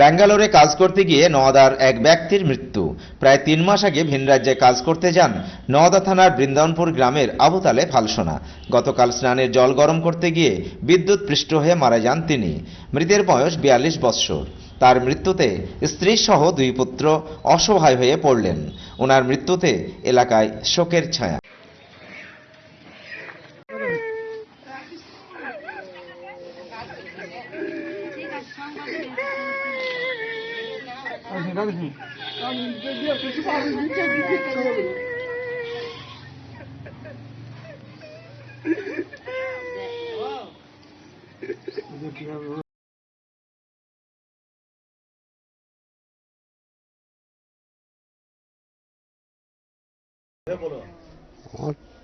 ব্যাঙ্গালোরে কাজ করতে গিয়ে নওদার এক ব্যক্তির মৃত্যু। প্রায় ৩ মাস আগে ভিন রাজ্যে কাজ করতে যান নওদা থানার বৃন্দাবনপুর গ্রামের আবুতালে ফালসোনা। গতকাল স্নানের জল গরম করতে গিয়ে বিদ্যুৎ পৃষ্ঠ হয়ে মারা যান তিনি। মৃতের বয়স ৪২ বৎসর। তার মৃত্যুতে স্ত্রী সহ ২ পুত্র অসহায় হয়ে পড়লেন। ওনার মৃত্যুতে এলাকায় শোকের ছায়া।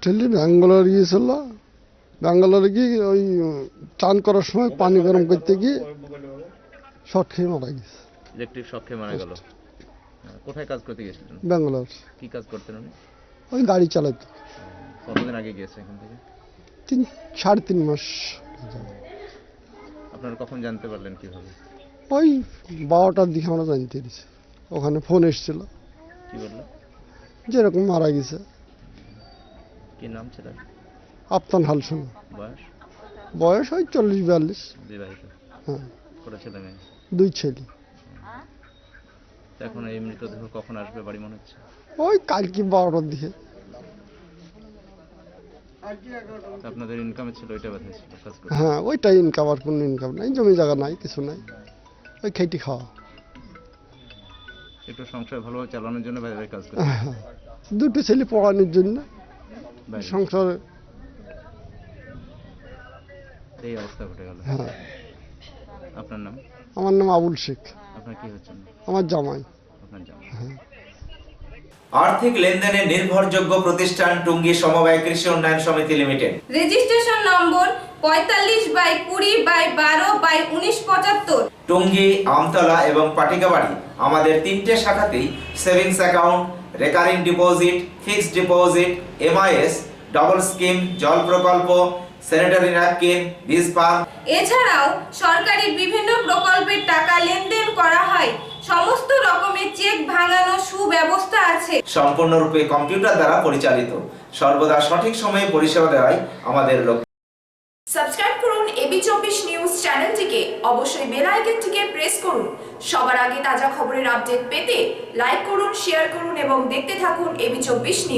ছেলে ব্যাঙ্গালোর গিয়েছিল। ব্যাঙ্গালোরে গিয়ে ওই চান করার সময় পানি গরম করতে গিয়ে শর্ট খেয়ে মারা গেছে। ইলেকট্রিক শক খেয়ে মারা গেল। কোথায় কাজ করতে গেছিলেন? ব্যাঙ্গালোর। কি কাজ করতেন উনি? ওই গাড়ি চালাতো। কতদিন আগে গিয়েছে এখান থেকে? ৩.৫ মাস। আপনারা কখন জানতে পারলেন, কিভাবে? ওই ১২টার দিকে আমরা জানতে পেরেছি। ওখানে ফোন এসেছিল। কি বললো? যেরকম মারা গেছে। কি নাম ছিল? আফতান হালসোনা। বয়স? বয়স ওই ৪০-৪২। বিবাহিত? হ্যাঁ। কটা ছেলে মেয়ে? ২ ছেলে। এখন এই মৃতদেহ কখন আসবে বাড়ি মনে হচ্ছে? ওই কালকে ১২টার দিকে। আপনাদের ইনকামে ছিল, ওইটা ব্যথা ছিল কাজ করতে? হ্যাঁ, ওইটাই ইনকাম, আর কোনো ইনকাম নাই, জমি জায়গা নাই, কিছু নাই, ওই খেটে খাওয়া। একটু সংসার ভালোভাবে চালানোর জন্য বাইরে কাজ করতে? হ্যাঁ, 2টো ছেলে পড়ানোর জন্য সংসার। এই অবস্থা ঘটে গেল। হ্যাঁ। আপনার নাম? আমার নাম আবুল শেখ। আপনার কি হচ্ছেন? আমার জামাই। আপনার জামাই। হ্যাঁ। আর্থিক লেনদেনে নির্ভরযোগ্য প্রতিষ্ঠান টুঙ্গী সমবায় কৃষি উন্নয়ন সমিতি limited. Registration number 45/20/12/1975। Tungi, Amtala এবং পাটিকাবাড়ি আমাদের 3টে শাখাতেই savings account, recurring deposit, fixed deposit, MIS, double scheme, জল প্রকল্প, স্যানিটারি ন্যাপকিন, বীজ পাম্প এছাড়াও সরকারি বিভিন্ন প্রকল্পের টাকা লেনদেন করা হয়। সমস্ত রকমের চেক ভাঙানো সুব্যবস্থা আছে। সম্পূর্ণরূপে কম্পিউটার দ্বারা পরিচালিত। সর্বদা সঠিক সময়ে পরিষেবা দেওয়াই আমাদের লক্ষ্য। সাবস্ক্রাইব করুন এবি24 নিউজ চ্যানেলটিকে, অবশ্যই বেল আইকনটিকে প্রেস করুন। সবার আগে তাজা খবরের আপডেট পেতে লাইক করুন, শেয়ার করুন এবং দেখতে থাকুন এবি24 নিউজ।